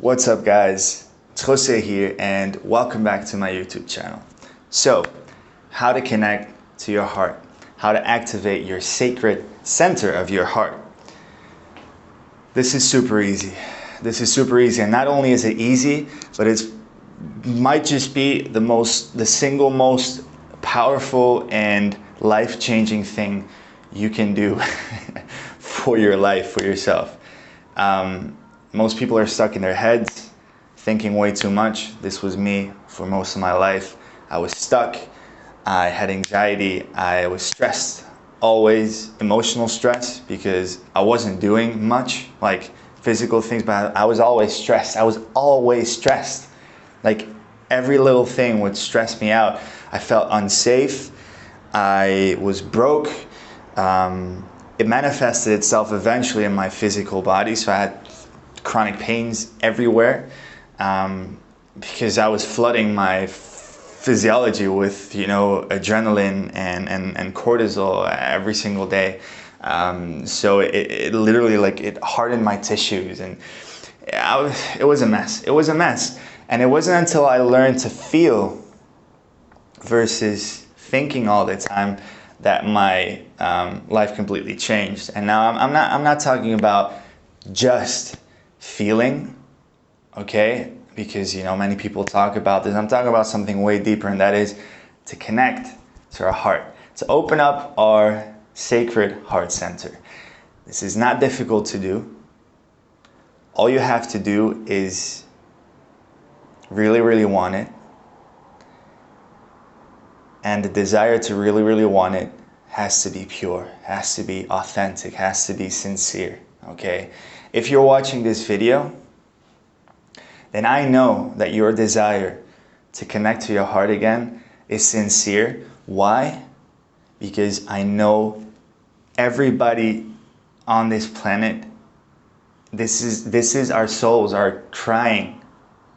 What's up guys, it's Jose here and welcome back to my YouTube channel. So, how to connect to your heart, how to activate your sacred center of your heart. This is super easy. And not only is it easy, but it might just be the single most powerful and life-changing thing you can do for your life, for yourself. Most people are stuck in their heads, thinking way too much. This was me for most of my life. I was stuck, I had anxiety, I was stressed, always emotional stress because I wasn't doing much, like physical things, but I was always stressed. Like every little thing would stress me out. I felt unsafe, I was broke. It manifested itself eventually in my physical body, so I had chronic pains everywhere because I was flooding my physiology with, adrenaline and cortisol every single day. So it literally it hardened my tissues, and it was a mess. And it wasn't until I learned to feel versus thinking all the time that my life completely changed. And now I'm not talking about just feeling, okay? Because many people talk about this. I'm talking about something way deeper, and that is to connect to our heart, to open up our sacred heart center. This is not difficult to do. All you have to do is really, really want it. And the desire to really, really want it has to be pure, has to be authentic, has to be sincere, okay? If you're watching this video, then I know that your desire to connect to your heart again is sincere. Why? Because I know everybody on this planet, this is our souls are crying.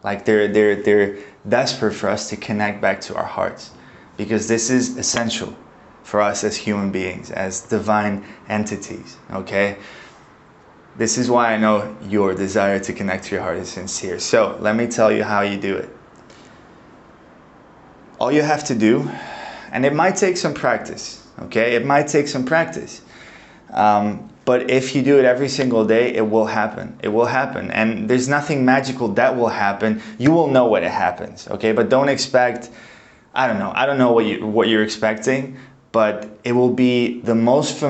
Like they're desperate for us to connect back to our hearts, because this is essential for us as human beings, as divine entities, okay? This is why I know your desire to connect to your heart is sincere. So let me tell you how you do it. All you have to do, and it might take some practice, okay? It might take some practice. But if you do it every single day, it will happen. It will happen. And there's nothing magical that will happen. You will know when it happens, okay? But don't expect, I don't know what you're expecting, but it will be the most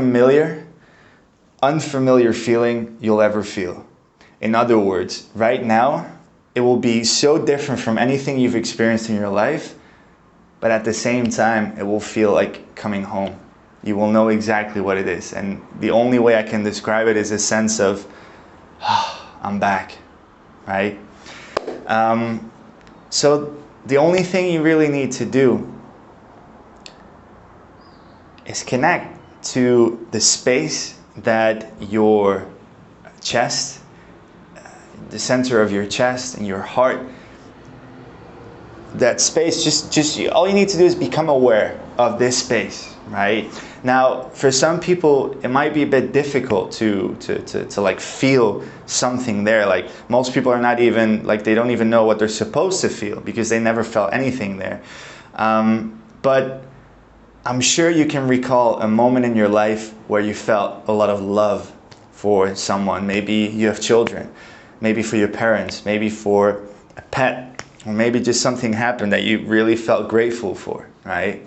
unfamiliar feeling you'll ever feel. In other words, right now, it will be so different from anything you've experienced in your life, but at the same time, it will feel like coming home. You will know exactly what it is. And the only way I can describe it is a sense of, I'm back, right? So the only thing you really need to do is connect to the space that your chest, the center of your chest and your heart, that space, just all you need to do is become aware of this space, right? Now, for some people, it might be a bit difficult to like feel something there. Like most people are not even, like they don't even know what they're supposed to feel because they never felt anything there. But I'm sure you can recall a moment in your life where you felt a lot of love for someone. Maybe you have children, maybe for your parents, maybe for a pet, or maybe just something happened that you really felt grateful for, right?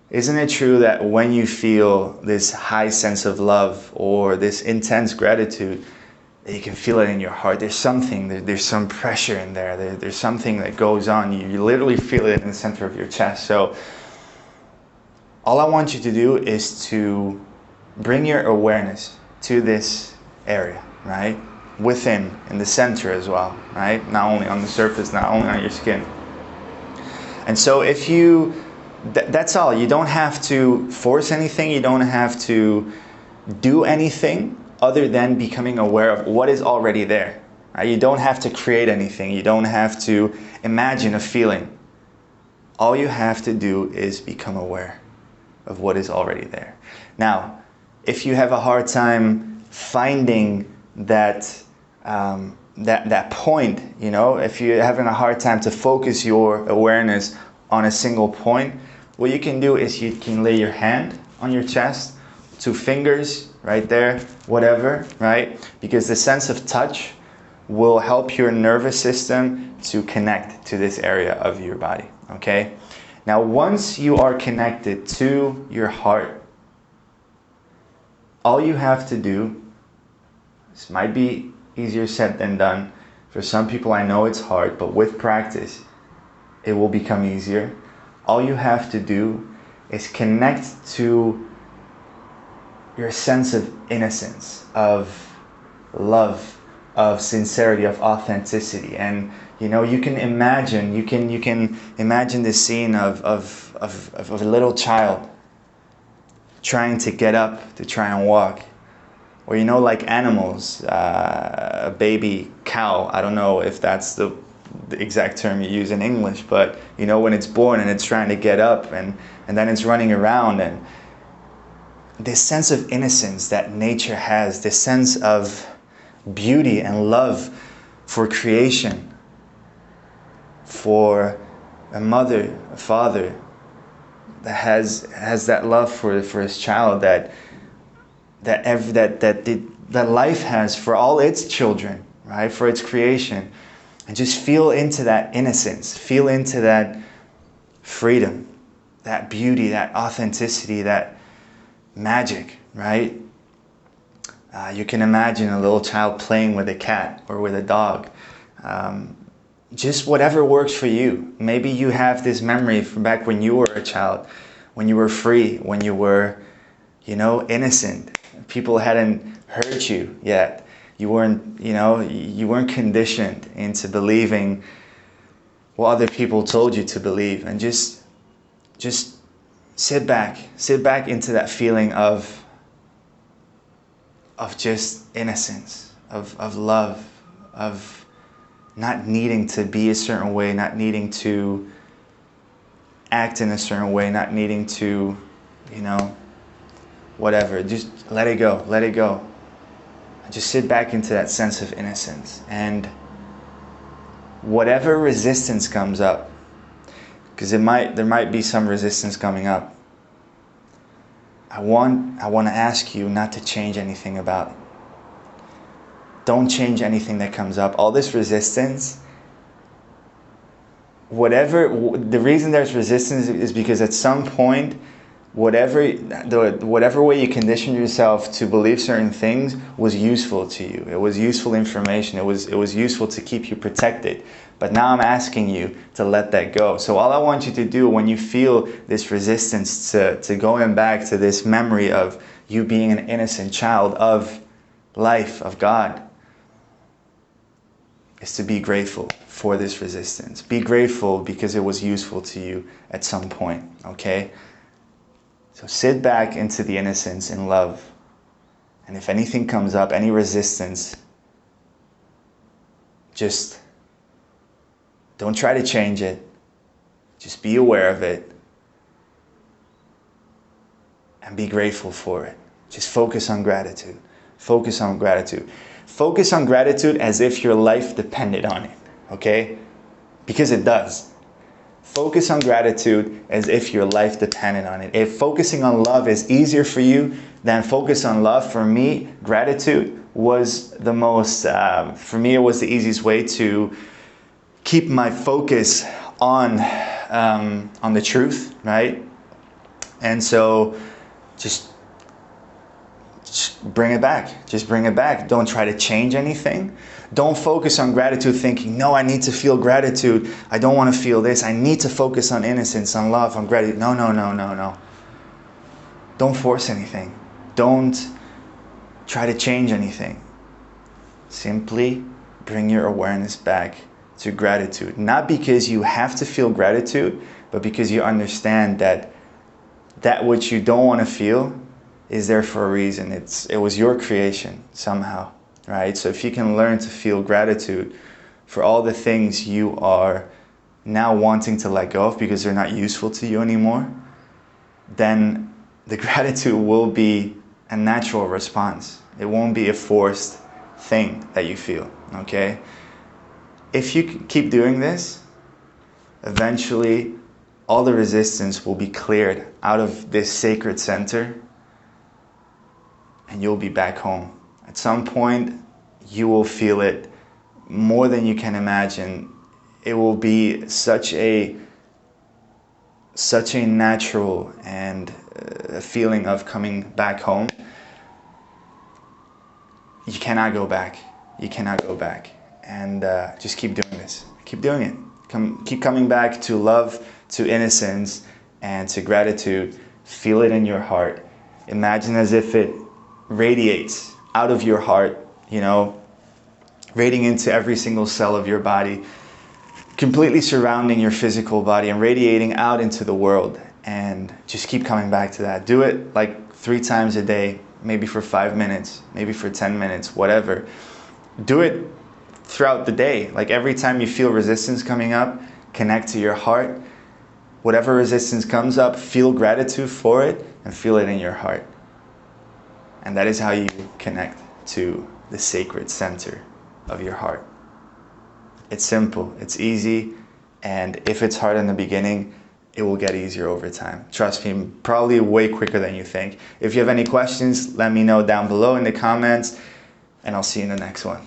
Isn't it true that when you feel this high sense of love or this intense gratitude, that you can feel it in your heart? There's something, there's some pressure in there, there's something that goes on. You literally feel it in the center of your chest. So all I want you to do is to bring your awareness to this area, right? Within, in the center as well, right? Not only on the surface, not only on your skin. And so if that's all. You don't have to force anything. You don't have to do anything other than becoming aware of what is already there, right? You don't have to create anything. You don't have to imagine a feeling. All you have to do is become aware of what is already there. Now, if you have a hard time finding that that point, you know, if you're having a hard time to focus your awareness on a single point, what you can do is you can lay your hand on your chest, 2 fingers right there, whatever, right? Because the sense of touch will help your nervous system to connect to this area of your body, okay? Now, once you are connected to your heart, all you have to do, this might be easier said than done. For some people, I know it's hard, but with practice, it will become easier. All you have to do is connect to your sense of innocence, of love, of sincerity, of authenticity. And you know, you can imagine the scene of a little child trying to get up to try and walk. Or, you know, like animals, a baby cow, I don't know if that's the exact term you use in English, but you know, when it's born and it's trying to get up and then it's running around, and this sense of innocence that nature has, this sense of beauty and love for creation, for a mother, a father that has that love for his child that life has for all its children, right? For its creation. And just feel into that innocence, feel into that freedom, that beauty, that authenticity, that magic, right? You can imagine a little child playing with a cat or with a dog. Just whatever works for you. Maybe you have this memory from back when you were a child, when you were free, when you were, you know, innocent. People hadn't hurt you yet. You weren't conditioned into believing what other people told you to believe. And just sit back into that feeling of just innocence, of love, of not needing to be a certain way, not needing to act in a certain way, not needing to, you know, whatever. Just let it go, let it go. Just sit back into that sense of innocence. And whatever resistance comes up, because there might be some resistance coming up, I want to ask you not to change anything about it. Don't change anything that comes up. All this resistance, the reason there's resistance is because at some point, whatever way you conditioned yourself to believe certain things was useful to you. It was useful information. It was useful to keep you protected. But now I'm asking you to let that go. So all I want you to do when you feel this resistance to going back to this memory of you being an innocent child of life, of God, is to be grateful for this resistance. Be grateful because it was useful to you at some point, okay? So sit back into the innocence and love. And if anything comes up, any resistance, just don't try to change it. Just be aware of it. And be grateful for it. Just focus on gratitude. Focus on gratitude. Focus on gratitude as if your life depended on it, okay? Because it does. Focus on gratitude as if your life depended on it. If focusing on love is easier for you than focus on love, for me, gratitude was the most, for me, it was the easiest way to keep my focus on the truth, right? And so just bring it back. Just bring it back. Don't try to change anything. Don't focus on gratitude thinking, no, I need to feel gratitude. I don't want to feel this. I need to focus on innocence, on love, on gratitude. No. Don't force anything. Don't try to change anything. Simply bring your awareness back to gratitude. Not because you have to feel gratitude, but because you understand that which you don't want to feel is there for a reason. It was your creation somehow, right? So if you can learn to feel gratitude for all the things you are now wanting to let go of because they're not useful to you anymore, then the gratitude will be a natural response. It won't be a forced thing that you feel, okay? If you keep doing this, eventually all the resistance will be cleared out of this sacred center and you'll be back home. At some point, you will feel it more than you can imagine. It will be such a natural and a feeling of coming back home. You cannot go back. You cannot go back. And just keep doing this. Keep doing it. Keep coming back to love, to innocence, and to gratitude. Feel it in your heart. Imagine as if it radiates out of your heart, you know, radiating into every single cell of your body, completely surrounding your physical body and radiating out into the world. And just keep coming back to that. Do it like 3 times a day, maybe for 5 minutes, maybe for 10 minutes, whatever. Do it throughout the day. Like every time you feel resistance coming up, connect to your heart. Whatever resistance comes up, feel gratitude for it and feel it in your heart. And that is how you connect to the sacred center of your heart. It's simple, it's easy, and if it's hard in the beginning, it will get easier over time. Trust me, probably way quicker than you think. If you have any questions, let me know down below in the comments, and I'll see you in the next one.